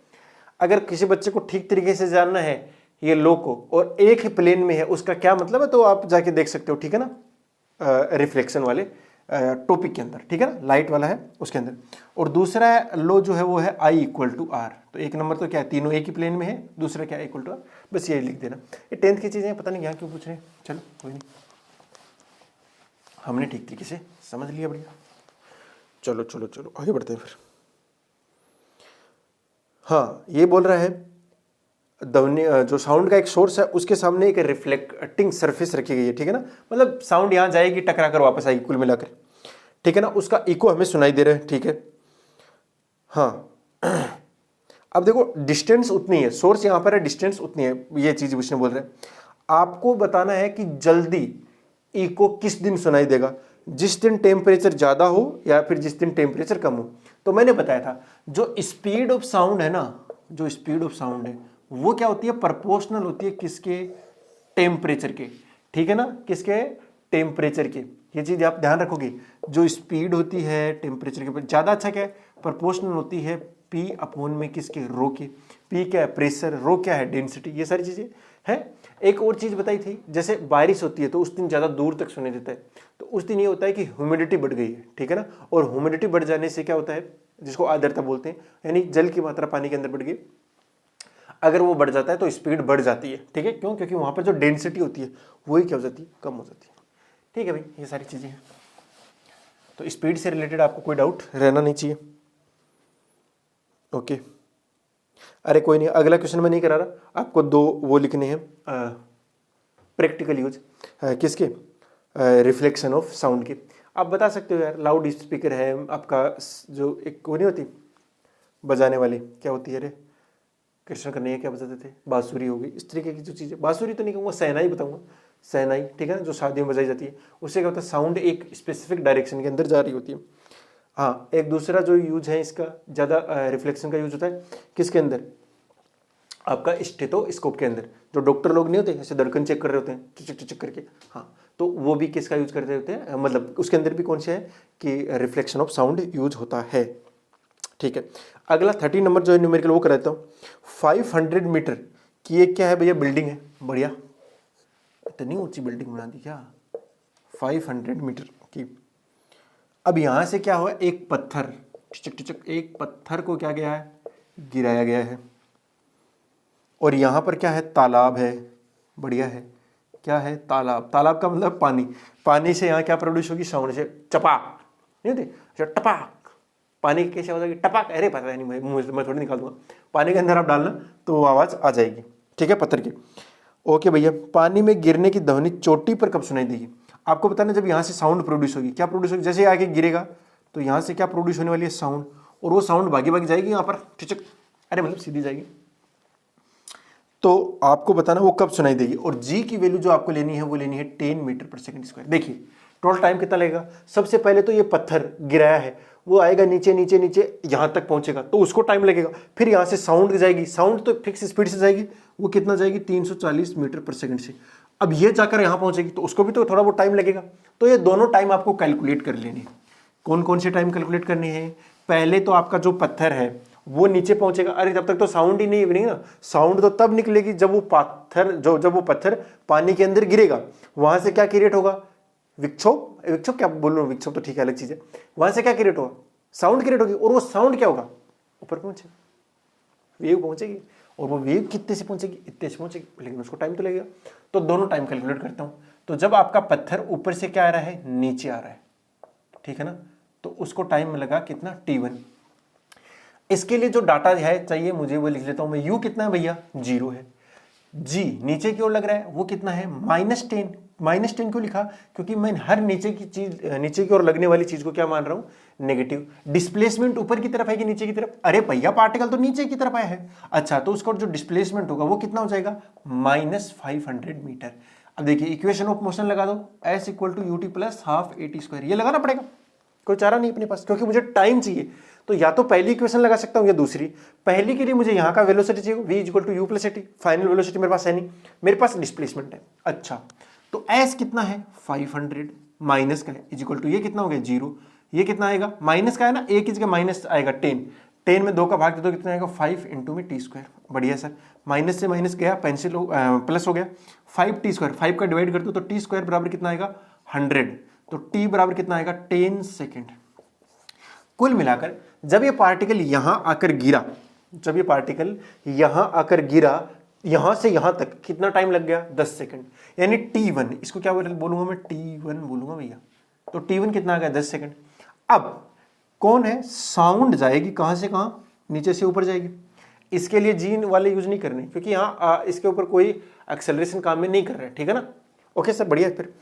अगर किसी बच्चे को ठीक तरीके से जानना है ये लो को और एक ही प्लेन में है उसका क्या मतलब है, तो आप जाके देख सकते हो, ठीक है ना, रिफ्लेक्शन वाले टॉपिक के अंदर, ठीक है ना, लाइट वाला है उसके अंदर। और दूसरा लो जो है वो है I = R। तो एक नंबर तो क्या है? तीनों एक ही प्लेन में है। दूसरा क्या है? = R। बस ये लिख देना। ये 10th की चीजें पता नहीं यहाँ क्यों पूछ रहे हैं, चलो कोई नहीं, हमने ठीक तरीके से समझ लिया, बढ़िया। चलो चलो चलो आगे बढ़ते हैं फिर। हाँ, ये बोल रहा है ध्वनि जो साउंड का एक सोर्स है उसके सामने एक रिफ्लेक्टिंग सरफेस रखी गई है, ठीक है ना। मतलब साउंड यहाँ जाएगी, टकरा कर वापस आएगी, कुल मिलाकर, ठीक है ना। उसका इको हमें सुनाई दे रहा है, ठीक है। हाँ अब देखो डिस्टेंस उतनी है, सोर्स यहाँ पर है, डिस्टेंस उतनी है, ये चीज उसने बोल रहे हैं। आपको बताना है कि जल्दी इको किस दिन सुनाई देगा, जिस दिन टेम्परेचर ज्यादा हो या फिर जिस दिन टेम्परेचर कम हो। तो मैंने बताया था जो स्पीड ऑफ साउंड है ना, जो स्पीड ऑफ साउंड है वो क्या होती है? प्रोपोर्शनल होती है किसके? टेम्परेचर के, ठीक है ना, किसके? टेम्परेचर के। ये चीज आप ध्यान रखोगे, जो स्पीड होती है टेम्परेचर के ज्यादा अच्छा क्या है? प्रोपोर्शनल होती है P/में में किसके? रो के। P क्या है? प्रेशर, रो क्या है? डेंसिटी। ये सारी चीजें हैं। एक और चीज बताई थी, जैसे बारिश होती है तो उस दिन ज्यादा दूर तक सुनाई देता है, तो उस दिन ये होता है कि ह्यूमिडिटी बढ़ गई है, ठीक है ना। और ह्यूमिडिटी बढ़ जाने से क्या होता है? जिसको आर्द्रता बोलते हैं, यानी जल की मात्रा पानी के अंदर बढ़ गई। अगर वो बढ़ जाता है तो स्पीड बढ़ जाती है, ठीक है। क्यों? क्योंकि वहां पर जो डेंसिटी होती है वही क्या हो जाती है? कम हो जाती है, ठीक है भाई। ये सारी चीजें हैं, तो स्पीड से रिलेटेड आपको कोई डाउट रहना नहीं चाहिए। ओके, अरे कोई नहीं, अगला क्वेश्चन मैं नहीं करा रहा, आपको 2 वो लिखने हैं प्रैक्टिकल यूज किसके? रिफ्लेक्शन ऑफ साउंड के। आप बता सकते हो यार, लाउड स्पीकर है आपका, जो एक वो नहीं होती बजाने वाली, क्या होती है रे, कृष्ण कन्हैया क्या बजाते थे? बांसुरी होगी, इस तरीके की जो चीज़ें, बांसुरी तो नहीं कहूँगा, सहनाई बताऊंगा, सहनाई, ठीक है ना, जो शादियों में बजाई जाती है। उससे क्या होता है? साउंड एक स्पेसिफिक डायरेक्शन के अंदर जा रही होती है। हाँ, एक दूसरा जो यूज है इसका ज़्यादा रिफ्लेक्शन का यूज होता है किसके अंदर? आपका स्टेथोस्कोप के अंदर। जो डॉक्टर लोग नहीं होते ऐसे धड़कन चेक कर रहे होते हैं चिक चिक करके, हाँ, तो वो भी किसका यूज करते होते हैं? मतलब उसके अंदर भी कौन से है कि रिफ्लेक्शन ऑफ साउंड यूज होता है, ठीक है। अगला 30 नंबर जो है न्यूमेरिकल वो कराता हूँ। 500 मीटर की एक क्या है भैया? बिल्डिंग है, बढ़िया, इतनी ऊंची बिल्डिंग बना दी क्या? 500 मीटर की। अब यहां से क्या हुआ? एक पत्थर टिचक टिचक, एक पत्थर को क्या गया है? गिराया गया है। और यहां पर क्या है? तालाब है, बढ़िया है। क्या है? तालाब। तालाब का मतलब पानी। पानी से यहाँ क्या प्रोड्यूस होगी? साउंड से चपाक, नहीं होती? अच्छा, टपाक। पानी कैसे हो जाएगी? टपाक, अरे पता नहीं, मैं थोड़ी निकाल दूंगा। पानी के अंदर आप डालना तो वो आवाज आ जाएगी, ठीक है, पत्थर की। ओके भैया, पानी में गिरने की ध्वनि चोटी पर कब सुनाई देगी? आपको पता ना जब यहाँ से साउंड प्रोड्यूस होगी, क्या प्रोड्यूस होगी, जैसे आके गिरेगा तो यहाँ से क्या प्रोड्यूस होने वाली है, साउंड, और वो साउंड भागी भागी जाएगी यहाँ पर ठिचक, अरे मतलब सीधी जाएगी। तो आपको बताना वो कब सुनाई देगी, और जी की वैल्यू जो आपको लेनी है वो लेनी है 10 मीटर पर सेकंड स्क्वायर। देखिए टोटल टाइम कितना लगेगा, सबसे पहले तो ये पत्थर गिराया है, वो आएगा नीचे नीचे नीचे यहाँ तक पहुंचेगा तो उसको टाइम लगेगा, फिर यहाँ से साउंड जाएगी, साउंड तो फिक्स स्पीड से जाएगी, वो कितना जाएगी 340 मीटर पर सेकंड से, अब ये जाकर यहाँ पहुंचेगी तो उसको भी तो थोड़ा बहुत टाइम लगेगा। तो ये दोनों टाइम आपको कैलकुलेट कर लेने। कौन कौन से टाइम कैलकुलेट करने हैं, पहले तो आपका जो पत्थर है वो नीचे पहुंचेगा, अरे तब तक तो साउंड ही नहीं बनेगी ना, साउंड तो तब निकलेगी जब वो पत्थर जब वो पत्थर पानी के अंदर गिरेगा, वहां से क्या क्रिएट होगा, विक्षोभ, विक्षोभ क्या बोल रहा हूँ, विक्षोभ तो ठीक है अलग चीज है, वहां से क्या क्रिएट होगा, साउंड क्रिएट होगी, और वो साउंड क्या होगा, ऊपर पहुंचेगा, वेव पहुंचेगी, और वो वेव कितने से पहुंचेगी, इतने से पहुंचेगी, लेकिन उसको टाइम तो लगेगा। तो दोनों टाइम कैलकुलेट करता हूं, तो जब आपका पत्थर ऊपर से क्या आ रहा है, नीचे आ रहा है, ठीक है ना, तो उसको टाइम लगा कितना, t1। इसके लिए जो डाटा है चाहिए मुझे वो लिख लेता हूं मैं, u कितना है भैया, 0 है, g नीचे की ओर लग रहा है वो कितना है, -10। -10 क्यों लिखा, क्योंकि मैं हर नीचे की चीज, नीचे की ओर लगने वाली चीज को क्या मान रहा हूं, नेगेटिव। डिस्प्लेसमेंट ऊपर की तरफ है कि नीचे की तरफ, अरे भैया पार्टिकल तो नीचे की तरफ आया है, अच्छा तो उसका जो डिस्प्लेसमेंट होगा वो कितना हो जाएगा, -500 मीटर। अब देखिए इक्वेशन ऑफ मोशन लगा दो, s = ut + ½ at², ये लगाना पड़ेगा, कोई चारा नहीं अपने पास, क्योंकि मुझे टाइम चाहिए। तो या तो पहली इक्वेशन लगा सकता हूं या दूसरी। पहली के लिए मुझे यहां का वेलोसिटी चाहिए, v = u + at, final velocity मेरे पास है नहीं, मेरे पास डिस्प्लेसमेंट है। अच्छा तो s कितना है, 500, माइनस का है, इक्वल टू ये कितना हो गया, 0, ये कितना आएगा, माइनस का है ना, एक की जगह माइनस आएगा 10, 10 में 2 का भाग दे दो कितना आएगा, 5 × में t²। बढ़िया सर, माइनस से माइनस गया, पेंसिल प्लस हो गया, 5t², 5 का डिवाइड कर दो तो t² बराबर कितना आएगा, 100, तो t बराबर कितना आएगा, 10 सेकेंड। कुल मिलाकर जब ये पार्टिकल यहां आकर गिरा, जब ये पार्टिकल यहां आकर गिरा, यहां से यहां तक कितना टाइम लग गया, 10 सेकंड, यानी t1, इसको क्या बोलूंगा मैं, t1 बोलूंगा भैया, तो t1 कितना आ गया, 10 सेकंड। अब कौन है, साउंड जाएगी कहां से कहां, नीचे से ऊपर जाएगी, इसके लिए जीन वाले यूज नहीं करने, क्योंकि यहां इसके ऊपर कोई एक्सेलरेशन काम में नहीं कर रहा है, ठीक है ना, ओके सर बढ़िया। फिर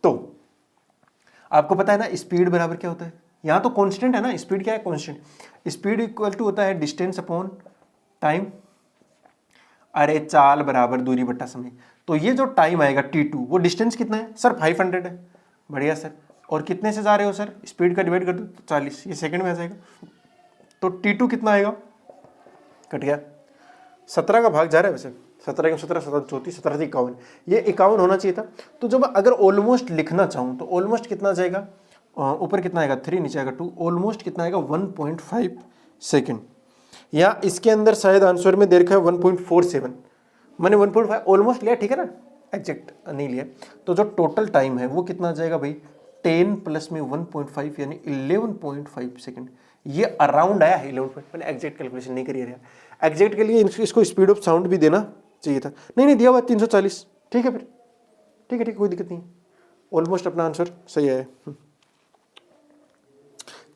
तो आपको पता है ना स्पीड बराबर क्या होता है, यहां तो कांस्टेंट है ना, स्पीड क्या है, कांस्टेंट, स्पीड इक्वल टू होता है डिस्टेंस अपॉन टाइम, अरे चाल बराबर दूरी बट्टा समय। तो ये जो टाइम आएगा t2, वो डिस्टेंस कितना है सर, 500 है, बढ़िया सर, और कितने से जा रहे हो सर, स्पीड का डिवाइड कर दो तो 40, ये सेकंड में आ जाएगा, तो t2 कितना आएगा, कट गया, 17 का भाग जा रहा है वैसे, 17 × 17 17 34 17 51, ये 51 होना चाहिए था। तो जब अगर ऑलमोस्ट लिखना चाहूं तो ऑलमोस्ट कितना जाएगा, ऊपर कितना आएगा 3, नीचे आएगा 2, ऑलमोस्ट कितना आएगा 1.5 सेकेंड, या इसके अंदर शायद आंसर में दे रखा है 1.47, मैंने 1.5 ऑलमोस्ट लिया, ठीक है ना, एग्जैक्ट नहीं लिया। तो जो टोटल टाइम है वो कितना जाएगा भाई, 10 प्लस में 1.5 यानी 11.5 सेकेंड, ये अराउंड आया है 11. मैंने एग्जैक्ट कैलकुलेशन नहीं करी है, एग्जैक्ट के लिए इसको स्पीड ऑफ साउंड भी देना चाहिए था, नहीं दिया हुआ 340, ठीक है, फिर ठीक है कोई दिक्कत नहीं, ऑलमोस्ट अपना आंसर सही है।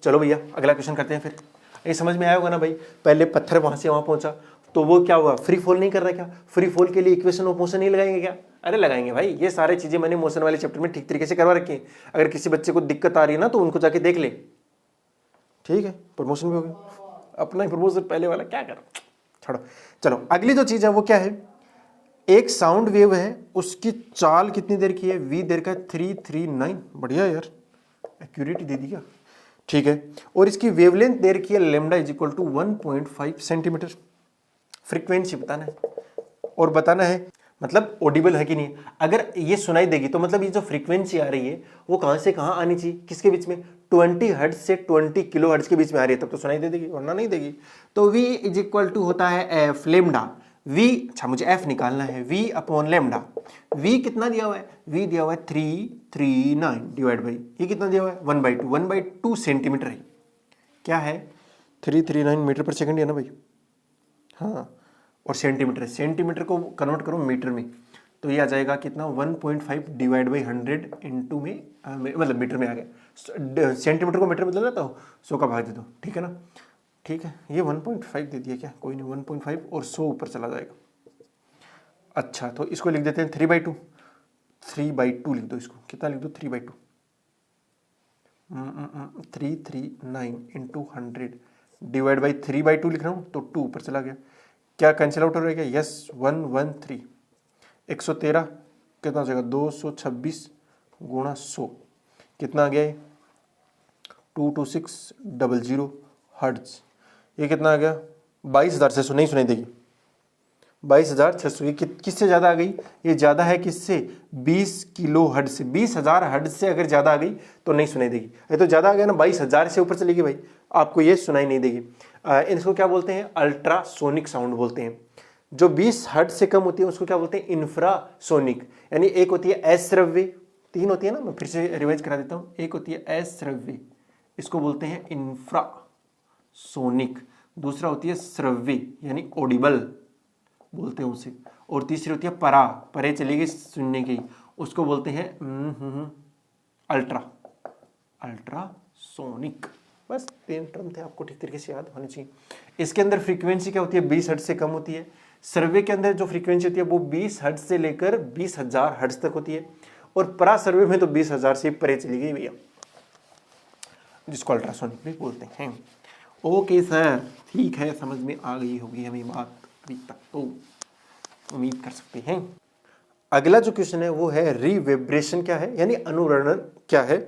चलो भैया अगला क्वेश्चन करते हैं। फिर ये समझ में आया होगा ना भाई, पहले पत्थर वहां से वहां पहुंचा तो वो क्या हुआ, फ्री फॉल नहीं कर रहा, क्या फ्री फॉल के लिए इक्वेशन ऑफ मोशन नहीं लगाएंगे क्या, अरे लगाएंगे भाई, ये सारी चीजें मैंने मोशन वाले चैप्टर में ठीक तरीके से करवा रखी है, अगर किसी बच्चे को दिक्कत आ रही है ना तो उनको जाके देख ले, ठीक है, प्रमोशन भी हो गया, अपना ही प्रमोशन पहले वाला क्या करो, छोड़ो। चलो अगली जो चीज है वो क्या है, एक साउंड वेव है, उसकी चाल कितनी देर की है, v देर का 339, बढ़िया यार एक्यूरेट दे दिया, ठीक है, और इसकी वेवलेंथ देर की है लैम्डा = 1.5 सेंटीमीटर। फ्रीक्वेंसी बताना है और बताना है मतलब ऑडिबल है कि नहीं, अगर ये सुनाई देगी तो मतलब ये जो फ्रीक्वेंसी आ रही है वो कहां से कहां आनी चाहिए, किसके बीच में, 20 हर्ट्ज से 20 किलो हर्ट्ज के बीच में आ रही है, तब तो सुनाई दे देगी, वरना नहीं देगी। तो v = होता है एफ लैम्डा, v, अच्छा मुझे f निकालना है, v अपॉन लैम्डा, v कितना दिया हुआ है, v दिया हुआ है 339 डिवाइड बाई, ये कितना दिया हुआ है 1/2 सेंटीमीटर है, क्या है 339 मीटर पर सेकंड है ना भाई, हाँ, और सेंटीमीटर, सेंटीमीटर को कन्वर्ट करो मीटर में, तो ये आ जाएगा कितना 1.5 डिवाइड बाई 100 इंटू में, मतलब मीटर में आ गया, सेंटीमीटर को मीटर में बदल देता हूँ, 100 का भाग दे दो, ठीक है ना, ठीक है, ये 1.5 दे दिया क्या, कोई नहीं, 1.5 और 100 ऊपर चला जाएगा। अच्छा तो इसको लिख देते हैं 3/2, 3/2 लिख दो इसको, कितना लिख दो 3/2, 339 इंटू 100 डिवाइड बाई 3/2 लिख रहा हूँ तो 2 ऊपर चला गया, क्या कैंसिल आउट हो रहेगा, यस 113, 113 कितना हो जाएगा 226 गुणा 100 कितना आ गया है 22600 हर्ट्ज, ये कितना आ गया 22,600, नहीं सुनाई देगी 22,600, ये किससे ज़्यादा आ गई, ये ज़्यादा है किससे 20 किलो हर्ट्ज से, 20,000 हर्ट्ज से अगर ज़्यादा आ गई तो नहीं सुनाई देगी, ये तो ज़्यादा आ गया ना 22,000 से ऊपर चलेगी भाई आपको ये सुनाई नहीं देगी। इसको क्या बोलते हैं अल्ट्रासोनिक साउंड बोलते हैं। जो 20 हर्ट्ज से कम होती है उसको क्या बोलते हैं इंफ्रासोनिक, यानी एक होती है अश्रव्य, 3 होती है ना, मैं फिर से रिवाइज करा देता हूँ, एक होती है अश्रव्य इसको बोलते हैं इंफ्रासोनिक, दूसरा होती है श्रव्य यानी ऑडिबल बोलते हैं उसे, और तीसरी होती है परे चलेगी सुनने की, उसको बोलते हैं अल्ट्रासोनिक। बस 3 टर्म थे, आपको ठीक तरीके से याद होने चाहिए। इसके अंदर फ्रीक्वेंसी क्या होती है 20 हर्ट्ज से कम होती है, सर्वे के अंदर जो फ्रीक्वेंसी होती है वो 20 हर्ट्ज से लेकर 20,000 हर्ट्ज तक होती है, और परा सर्वे में तो 20,000 से परे चली गई भैया, जिसको अल्ट्रासोनिक भी बोलते हैं। ओके सर, ठीक है, समझ में आ गई होगी हमें बात अभी तक, तो उम्मीद कर सकते हैं। अगला जो क्वेश्चन है वो है रीवाइब्रेशन क्या है, यानी अनुरणन क्या है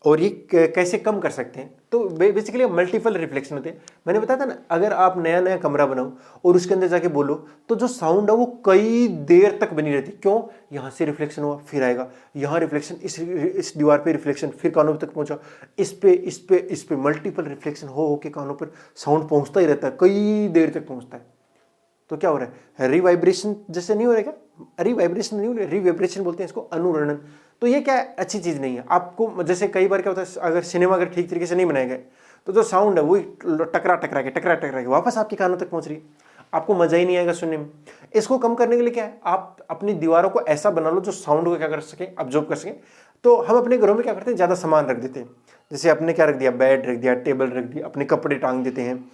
और ये कैसे कम कर सकते हैं। तो बेसिकली मल्टीपल रिफ्लेक्शन होते हैं। मैंने बताया था ना, अगर आप नया नया कमरा बनाओ और उसके अंदर जाके बोलो तो जो साउंड है वो कई देर तक बनी रहती है। क्यों, यहाँ से रिफ्लेक्शन हुआ फिर आएगा, यहाँ रिफ्लेक्शन, इस दीवार पे रिफ्लेक्शन, फिर कानों तक पहुंचा, इस पे मल्टीपल रिफ्लेक्शन हो के कानों पर साउंड पहुंचता ही रहता है, कई देर तक पहुंचता है। तो क्या हो रहा है, रीवाइब्रेशन जैसे नहीं हो रहा है क्या, रीवाइब्रेशन नहीं हो रहा है, रीवाइब्रेशन बोलते हैं इसको, अनुरणन। तो ये क्या अच्छी चीज़ नहीं है। आपको जैसे कई बार क्या होता है, अगर सिनेमा अगर ठीक तरीके से नहीं बनाया गया तो जो साउंड है वो टकरा के वापस आपके कानों तक पहुंच रही है, आपको मजा ही नहीं आएगा सुनने में। इसको कम करने के लिए क्या है, आप अपनी दीवारों को ऐसा बना लो जो साउंड को क्या कर सके, अब्जॉर्ब कर सके। तो हम अपने घरों में क्या करते हैं, ज़्यादा सामान रख देते हैं, जैसे अपने क्या रख दिया, बेड रख दिया, टेबल रख दिया, अपने कपड़े टांग देते हैं,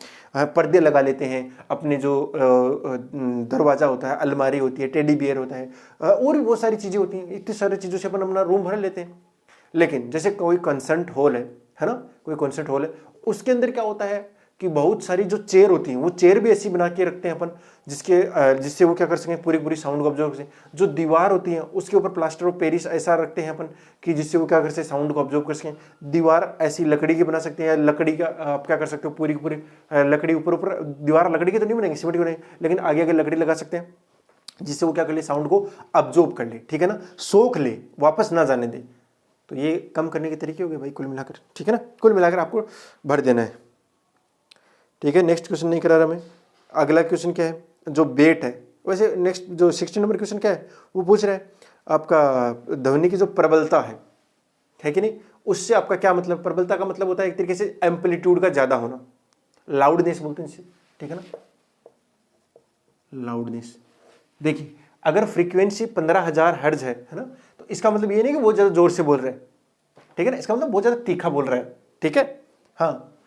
पर्दे लगा लेते हैं, अपने जो दरवाज़ा होता है, अलमारी होती है, टेडी बियर होता है, और भी बहुत सारी चीज़ें होती हैं। इतनी सारी चीज़ों से अपन अपना रूम भर लेते हैं। लेकिन जैसे कोई कंसर्ट हॉल है ना, कोई कंसर्ट हॉल है, उसके अंदर क्या होता है कि बहुत सारी जो चेयर होती हैं वो चेयर भी ऐसी बना के रखते हैं अपन, जिससे वो क्या कर सकें, पूरी साउंड को ऑब्जर्व कर सकें। जो दीवार होती है उसके ऊपर प्लास्टर ऑफ पेरिस ऐसा रखते हैं अपन कि जिससे वो क्या कर सकें, साउंड को ऑब्जर्व कर सकें। दीवार ऐसी लकड़ी की बना सकते हैं, लकड़ी का आप क्या कर सकते हो, पूरी लकड़ी ऊपर दीवार लकड़ी की तो नहीं बनेगी, सीमेंट की बनेगी, लेकिन आगे आगे लकड़ी लगा सकते हैं जिससे वो क्या कर ले, साउंड को ऑब्जर्व कर ले, ठीक है ना, सोख ले, वापस ना जाने दे। तो ये कम करने के तरीके हो गए भाई कुल मिलाकर, ठीक है ना, कुल मिलाकर आपको भर देना है, ठीक है। नेक्स्ट क्वेश्चन नहीं करा रहा मैं। अगला क्वेश्चन क्या है, जो बेट है, वैसे नेक्स्ट जो 16 नंबर क्वेश्चन क्या है, वो पूछ रहा है आपका ध्वनि की जो प्रबलता है कि नहीं, उससे आपका क्या मतलब। प्रबलता का मतलब होता है एक तरीके से एम्पलीट्यूड का ज्यादा होना, लाउडनेस बोलते हैं इसे, ठीक है ना, लाउडनेस। देखिए अगर फ्रीक्वेंसी 15,000 हर्ट्ज है ना, तो इसका मतलब ये नहीं कि बहुत ज्यादा जोर से बोल रहे हैं, ठीक है ना, इसका मतलब बहुत ज्यादा तीखा बोल रहा है, ठीक है, हाँ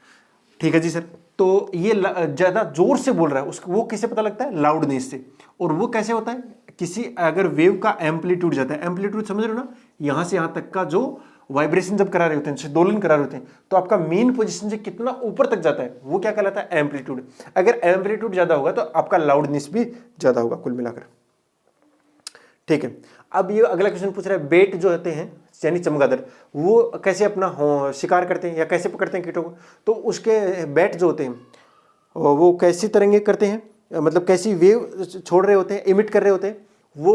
ठीक है जी सर। तो ये ज्यादा जोर से बोल रहा है, उसको वो किससे पता लगता है, लाउडनेस से। और वो कैसे होता है, किसी अगर वेव का एम्पलीट्यूड जाता है, एम्पलीट्यूड समझ रहे हो ना, यहां से यहां तक का जो वाइब्रेशन जब करा रहे होते हैं, दोलन करा रहे होते हैं, तो आपका मेन पोजीशन से कितना ऊपर तक जाता है वो क्या कहलाता है, एम्पलीट्यूड। अगर एम्पलीट्यूड ज्यादा होगा तो आपका लाउडनेस भी ज्यादा होगा कुल मिलाकर, ठीक है। अब ये अगला क्वेश्चन पूछ रहा है, बेट जो होते हैं यानी चमगादड़, वो कैसे अपना शिकार करते हैं या कैसे पकड़ते हैं कीटों को। तो उसके बैट जो होते हैं वो कैसी तरंगे करते हैं, मतलब कैसी वेव छोड़ रहे होते हैं, इमिट कर रहे होते हैं, वो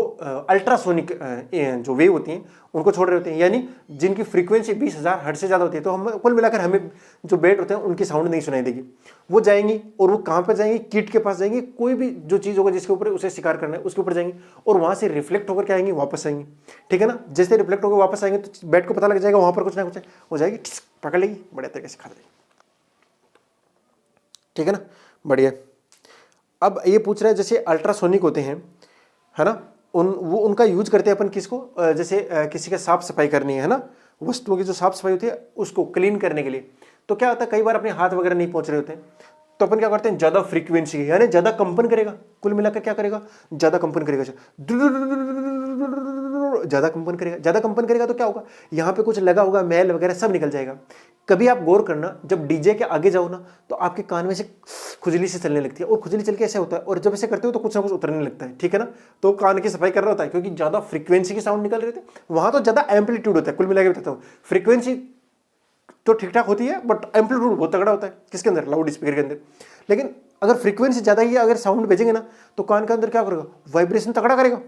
अल्ट्रासोनिक जो वेव होती हैं उनको छोड़ रहे होते हैं, यानी जिनकी फ्रीक्वेंसी 20,000 हर्ट्ज से ज़्यादा होती है। तो हम कुल मिलाकर हमें जो बेट होते हैं उनकी साउंड नहीं सुनाई देगी, वो जाएंगी और वो कहाँ पर जाएंगी, कीट के पास जाएंगी, कोई भी जो चीज़ होगा जिसके ऊपर उसे शिकार करना है उसके ऊपर जाएंगी, और वहाँ से रिफ्लेक्ट होकर क्या आएंगी, वापस आएंगी, ठीक है ना। जैसे रिफ्लेक्ट होकर वापस आएंगे तो बेट को पता लग जाएगा वहाँ पर कुछ ना कुछ हो जाएगी, पकड़ लेगी, बढ़िया तरीके से खा लेगी, ठीक है ना, बढ़िया। अब ये पूछ रहा है जैसे अल्ट्रासोनिक होते हैं, है ना, उनका यूज करते हैं अपन किसको, जैसे किसी का साफ सफाई करनी है ना, वस्तुओं की जो साफ सफाई होती है उसको क्लीन करने के लिए। तो क्या होता है, कई बार अपने हाथ वगैरह नहीं पहुंच रहे होते हैं, तो अपन क्या करते हैं, ज्यादा फ्रीक्वेंसी यानी ज्यादा कंपन करेगा, कुल मिलाकर क्या करेगा, ज्यादा कंपन करेगा, और ज़्यादा कंपन करेगा। ज़्यादा कंपन करेगा तो क्या होगा, यहाँ पे कुछ लगा होगा, मैल वगैरह सब निकल जाएगा। कभी आप गौर करना, जब डीजे के आगे जाओ ना तो आपके कान में से खुजली से चलने लगती है, और खुजली चल के ऐसे होता है, और जब ऐसे करते हो तो कुछ ना कुछ उतरने लगता है, ठीक है ना। तो कान की सफाई कर रहा होता है, क्योंकि ज़्यादा फ्रीक्वेंसी के साउंड निकल रहे थे, वहाँ तो ज़्यादा एम्पलीट्यूड होता है। कुल मिला के बताता हूँ, फ्रीक्वेंसी तो ठीक ठाक होती है, बट एम्पलीट्यूड बहुत तगड़ा होता है। किसके अंदर, लाउड स्पीकर के अंदर। लेकिन अगर फ्रीक्वेंसी ज़्यादा ही अगर साउंड भेजेंगे ना तो कान के अंदर क्या करेगा, वाइब्रेशन तगड़ा करेगा।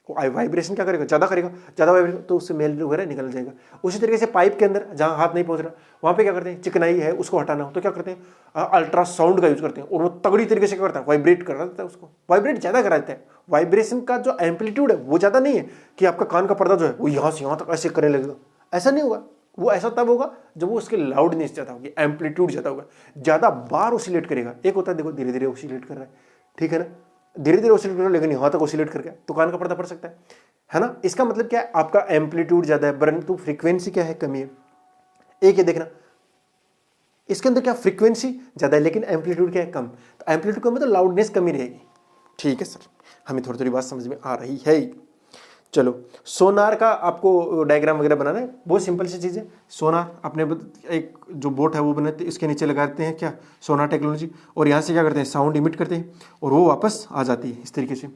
वाइब्रेशन क्या करेगा, ज़्यादा करेगा, ज़्यादा वाइब्रेशन, तो उससे मेल वगैरह निकल जाएगा। उसी तरीके से पाइप के अंदर जहाँ हाथ नहीं पहुँच रहा, वहाँ पे क्या करते हैं, चिकनाई है उसको हटाना हो तो क्या करते हैं, अल्ट्रासाउंड का यूज़ करते हैं, और वो तगड़ी तरीके से क्या करता है, वाइब्रेट कर देता है उसको, वाइब्रेट ज़्यादा करा देता है। वाइब्रेशन का जो एम्पलीट्यूड है वो ज़्यादा नहीं है कि आपका कान का पर्दा जो है वो यहाँ से यहाँ तक ऐसे करने लगेगा, ऐसा नहीं होगा। वो ऐसा तब होगा जब वो उसकी लाउडनेस ज़्यादा होगी, एम्पलीट्यूड ज़्यादा होगा, ज़्यादा बार ऑसिलेट करेगा। एक होता है देखो धीरे धीरे ऑसिलेट कर रहा है, ठीक है ना, धीरे धीरे ऑसिलेट कर रहा है, लेकिन यहाँ तक ऑसिलेट कर गया तो कान का पर्दा पड़ सकता है ना। इसका मतलब क्या है, आपका एम्पलीट्यूड ज़्यादा है परंतु फ्रीक्वेंसी क्या है, कमी है। एक ये देखना, इसके अंदर क्या फ्रीक्वेंसी ज़्यादा है लेकिन एम्पलीट्यूड क्या है, कम। तो एम्पलीट्यूड कम है तो लाउडनेस कमी रहेगी। ठीक है सर, हमें थोड़ी थोड़ी बात समझ में आ रही है। चलो, सोनार का आपको डायग्राम वगैरह बनाना है, बहुत सिंपल सी चीज़ है। सोनार अपने एक जो बोट है वो बनाते हैं, इसके नीचे लगाते हैं क्या, सोनार टेक्नोलॉजी, और यहाँ से क्या करते हैं, साउंड इमिट करते हैं और वो वापस आ जाती है इस तरीके से।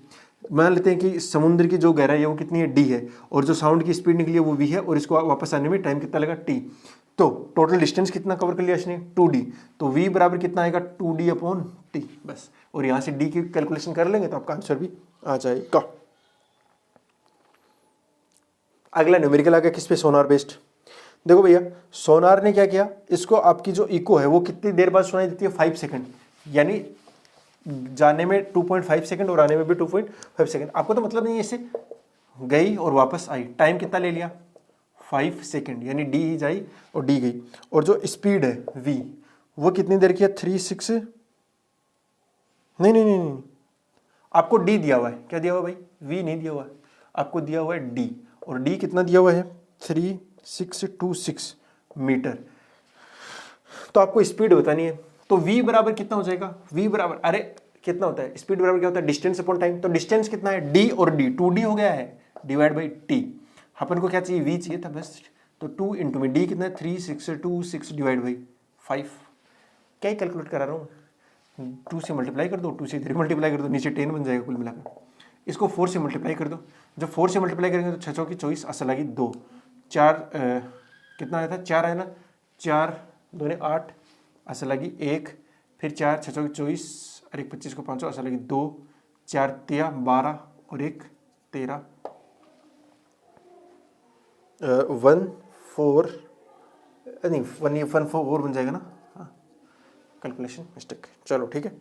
मान लेते हैं कि समुद्र की जो गहराई है वो कितनी है, डी है, और जो साउंड की स्पीड निकली है वो वी है, और इसको वापस आने में टाइम कितना लगा, टी। तो टोटल डिस्टेंस कितना कवर कर लिया इसने, 2d। तो v बराबर कितना आएगा, 2d अपॉन टी, बस। और यहाँ से d की कैलकुलेशन कर लेंगे तो आपका आंसर भी आ जाएगा। अगला न्यूमेरिकल आ गया किस पे, सोनार बेस्ड। देखो भैया, सोनार ने क्या किया, इसको आपकी जो इको है वो कितनी देर बाद सुनाई देती है, 5 सेकंड, यानी जाने में 2.5 सेकंड और आने में भी 2.5 सेकंड। आपको तो मतलब नहीं है, इससे गई और वापस आई, टाइम कितना ले लिया, 5 सेकंड, यानी डी ही जाई और डी गई। और जो स्पीड है v वो कितनी देर की है, 3.6, नहीं, आपको डी दिया हुआ है, क्या दिया हुआ भाई, v नहीं दिया हुआ है, आपको दिया हुआ है डी, और डी कितना दिया हुआ है, 3626 मीटर। तो आपको स्पीड बतानी है, तो v बराबर कितना हो जाएगा, v बराबर, अरे कितना होता है, स्पीड बराबर क्या होता है, डिस्टेंस अपॉन टाइम। तो डिस्टेंस कितना है, d और d, 2d हो गया है, डिवाइड बाई t। अपन को क्या चाहिए, v चाहिए था बस, तो 2 इंटू में d कितना है, 3626 डिवाइड बाई 5। क्या ही कैलकुलेट करा रहा हूँ, 2 से मल्टीप्लाई कर दो, 2 से 3 मल्टीप्लाई कर दो, नीचे 10 बन जाएगा कुल मिलाकर। इसको 4 से मल्टीप्लाई कर दो, जब 4 से मल्टीप्लाई करेंगे तो 6 चौकी 24, असल लगी 2, 4 कितना आया था, 4 आया ना, 4 2 8, असल लगी 1, फिर 4 6 चौकी 24 और 1 25 को 500, असल लगी 2, 4 13 12 और 1 13, 1 4 नहीं 1 4 बन जाएगा ना, हाँ कैलकुलेशन मिस्टेक, चलो ठीक है।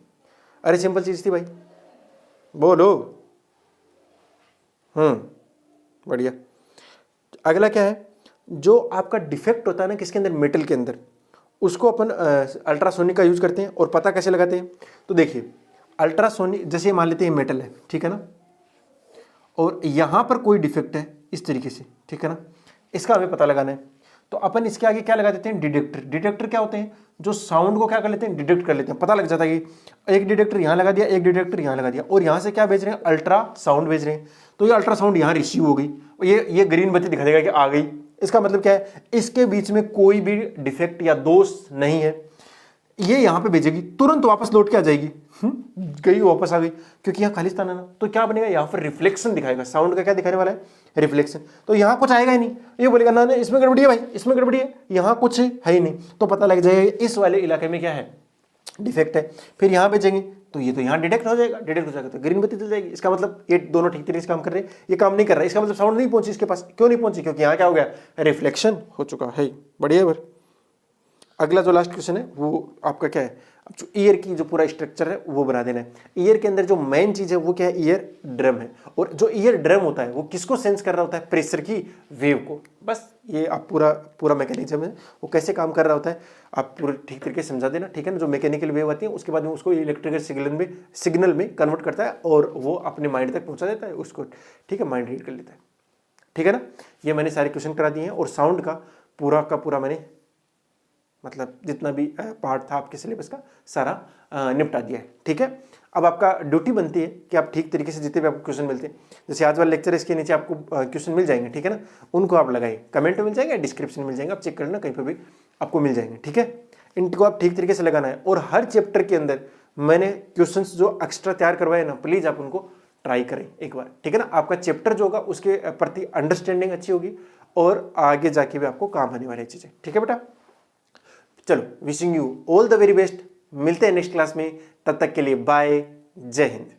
अरे सिंपल चीज़ थी भाई, बोलो। बढ़िया। अगला क्या है, जो आपका डिफेक्ट होता है ना किसके अंदर, मेटल के अंदर, उसको अपन अल्ट्रासोनिक का यूज करते हैं। और पता कैसे लगाते हैं, तो देखिए अल्ट्रासोनिक, जैसे मान लेते हैं मेटल है, ठीक है ना, और यहाँ पर कोई डिफेक्ट है इस तरीके से, ठीक है ना, इसका हमें पता लगाना है। तो अपन इसके आगे क्या लगा देते हैं, डिटेक्टर। डिटेक्टर क्या होते हैं, जो साउंड को क्या कर लेते हैं, डिटेक्ट कर लेते हैं। पता लग जाता है कि एक डिटेक्टर यहाँ लगा दिया, एक डिटेक्टर यहाँ लगा दिया, और यहाँ से क्या भेज रहे हैं, अल्ट्रा साउंड भेज रहे हैं। तो ये अल्ट्रा साउंड यहाँ रिसीव हो गई, ये ग्रीन बत्ती दिखा देगा कि आ गई। इसका मतलब क्या है, इसके बीच में कोई भी डिफेक्ट या दोष नहीं है। ये यहाँ पे भेजेगी, तुरंत वापस लौट के आ जाएगी, गई वापस आ गई, क्योंकि यहाँ खालिस्तान है ना। तो क्या बनेगा, यहाँ पर रिफ्लेक्शन दिखाएगा, साउंड का क्या दिखाने वाला है, रिफ्लेक्शन। तो यहाँ कुछ आएगा ही नहीं, ये बोलेगा ना ना इसमें गड़बड़ी है भाई, इसमें गड़बड़ी है, यहाँ कुछ है ही नहीं। तो पता लग जाएगा इस वाले इलाके में क्या है, डिफेक्ट है। फिर यहाँ भेजेंगे तो ये तो यहाँ डिटेक्ट हो जाएगा, डिटेक्ट हो जाएगा तो ग्रीन बत्ती जल जाएगी। इसका मतलब ये दोनों ठीक तरीके से काम कर रहे हैं, ये काम नहीं कर रहा है, इसका मतलब साउंड नहीं पहुंची इसके पास। क्यों नहीं पहुंची, क्योंकि यहाँ क्या हो गया, रिफ्लेक्शन हो चुका है। बढ़िया बार। अगला जो लास्ट क्वेश्चन है वो आपका क्या है, अब जो ईयर की जो पूरा स्ट्रक्चर है वो बना देना है। ईयर के अंदर जो मेन चीज है वो क्या है, ईयर ड्रम है। और जो ईयर ड्रम होता है वो किसको सेंस कर रहा होता है, प्रेशर की वेव को। बस ये आप पूरा मैकेनिज्म है वो कैसे काम कर रहा होता है आप पूरा ठीक तरीके से समझा देना, ठीक है ना। जो मैकेनिकल वेव आती है उसके बाद में उसको इलेक्ट्रिकल सिग्नल में कन्वर्ट करता है और वो अपने माइंड तक पहुंचा देता है उसको, ठीक है, माइंड रीड कर लेता है, ठीक है ना। ये मैंने सारे क्वेश्चन करा दिए हैं और साउंड का पूरा मैंने मतलब जितना भी पार्ट था आपके सिलेबस का सारा निपटा दिया है, ठीक है। अब आपका ड्यूटी बनती है कि आप ठीक तरीके से जितने भी आपको क्वेश्चन मिलते हैं, जैसे आज वाला लेक्चर इसके नीचे आपको क्वेश्चन मिल जाएंगे, ठीक है ना, उनको आप लगाइए, कमेंट में मिल जाएंगे, डिस्क्रिप्शन में मिल जाएंगे, आप चेक कर लेना, कहीं पर भी आपको मिल जाएंगे, ठीक है। इनको आप ठीक तरीके से लगाना है। और हर चैप्टर के अंदर मैंने क्वेश्चंस जो एक्स्ट्रा तैयार करवाए ना, प्लीज आप उनको ट्राई करें एक बार, ठीक है ना। आपका चैप्टर जो होगा उसके प्रति अंडरस्टैंडिंग अच्छी होगी और आगे जाके भी आपको काम आने वाली चीजें, ठीक है बेटा। चलो, wishing you all the very best, मिलते हैं नेक्स्ट क्लास में, तब तक के लिए बाय, जय हिंद।